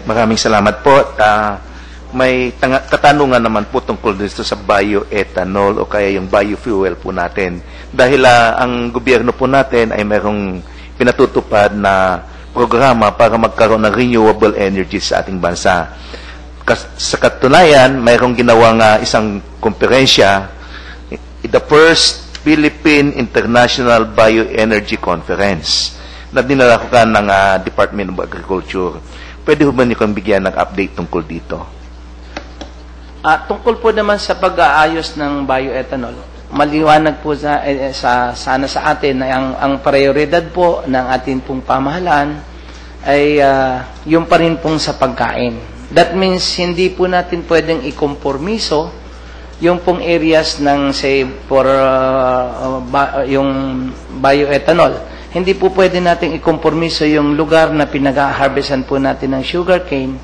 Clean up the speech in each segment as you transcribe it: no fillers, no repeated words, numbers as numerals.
Maraming salamat po. May katanungan naman po tungkol dito sa bioethanol o kaya yung biofuel po natin. Dahil ang gobyerno po natin ay mayroong pinatutupad na programa para magkaroon ng renewable energy sa ating bansa. Sa katunayan, mayroong ginawang isang komperensya, the first Philippine International Bioenergy Conference na dinalakukan ng Department of Agriculture. Pwede ho ba niyo kang bigyan ng update tungkol dito? Tungkol po naman sa pag-aayos ng bioethanol, maliwanag po sana sa atin na ang prioridad po ng ating pong pamahalaan ay yung pa rin pong sa pagkain. That means hindi po natin pwedeng ikompormiso yung pong areas ng say for yung bioethanol. Hindi po pwede nating ikompormiso yung lugar na pinag-harvestan po natin ng sugarcane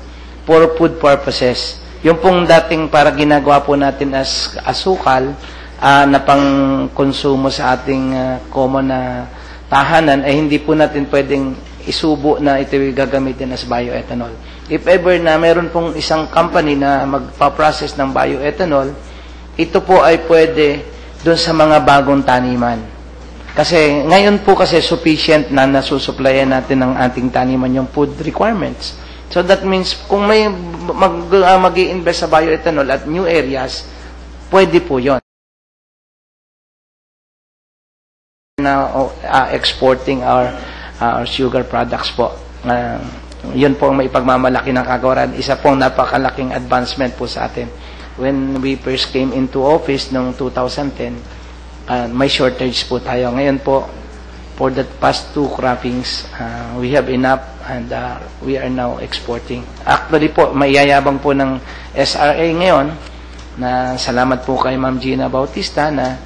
for food purposes. Yung pong dating para ginagawa po natin as asukal na pang-konsumo sa ating common na tahanan, ay hindi po natin pwedeng isubo na ito gagamitin as bioethanol. If ever na meron pong isang company na magpa-process ng bioethanol, ito po ay pwede doon sa mga bagong taniman. Kasi ngayon po kasi sufficient na nasusuplayan natin ng ating taniman yung food requirements. So that means kung may mag-i-invest sa bioethanol at new areas, pwede po yon na exporting our sugar products po. Yun po ang maipagmamalaki ng kagawaran. Isa pong napakalaking advancement po sa atin. When we first came into office noong 2010, may shortage po tayo. Ngayon po, for the past 2 croppings, we have enough and we are now exporting. Actually po, maiyayabang po ng SRA ngayon na salamat po kay Ma'am Gina Bautista na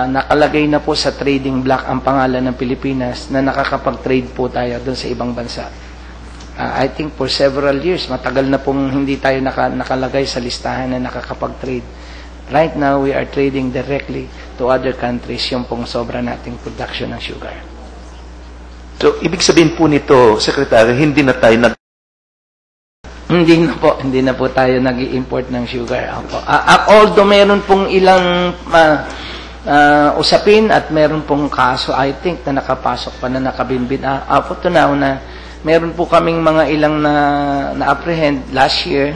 nakalagay na po sa trading block ang pangalan ng Pilipinas na nakakapag-trade po tayo doon sa ibang bansa. I think for several years, matagal na pong hindi tayo nakalagay sa listahan na nakakapag-trade. Right now, we are trading directly to other countries yung pong sobra nating production ng sugar. So, ibig sabihin po nito, Secretary, hindi na tayo Hindi na po tayo nag-i-import ng sugar. Although meron pong ilang usapin at meron pong kaso, I think, na nakapasok pa na nakabinbin. Up to now na meron po kaming mga ilang na-apprehend last year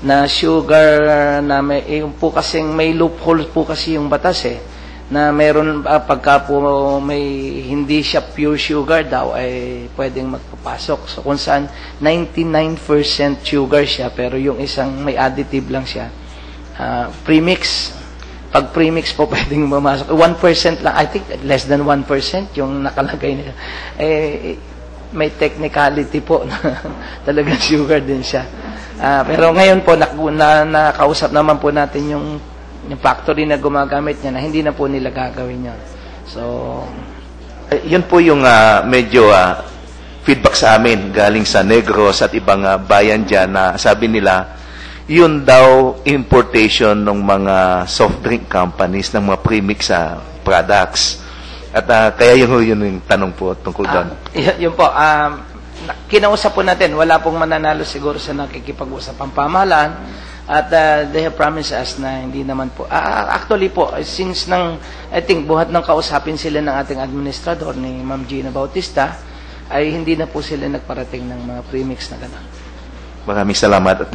na sugar na may po kasing may loophole po kasi yung batas na meron pagka po may hindi siya pure sugar daw ay pwedeng magpapasok. So kung saan 99% sugar siya pero yung isang may additive lang siya. Premix. Pag premix po pwedeng mamasok. 1% lang. I think less than 1% yung nakalagay nila. May technicality po na talagang sugar din siya. Pero ngayon po, nakausap naman po natin yung factory na gumagamit niya na hindi na po nila gagawin yun. So, yun po yung medyo feedback sa amin galing sa Negros at ibang bayan dyan na sabi nila, yun daw importation ng mga soft drink companies ng mga premix products. At kaya yun yung tanong po tungkol doon. Yun po, kinausap po natin, wala pong mananalo siguro sa nakikipag-usap ang pamahalaan at they have promised us na hindi naman po. Actually po, since I think buhat ng kausapin sila ng ating administrador ni Ma'am Gina Bautista, ay hindi na po sila nagparating ng mga premix na gano'n. Maraming salamat. At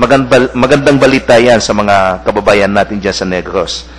magandang balita yan sa mga kababayan natin dyan sa Negros.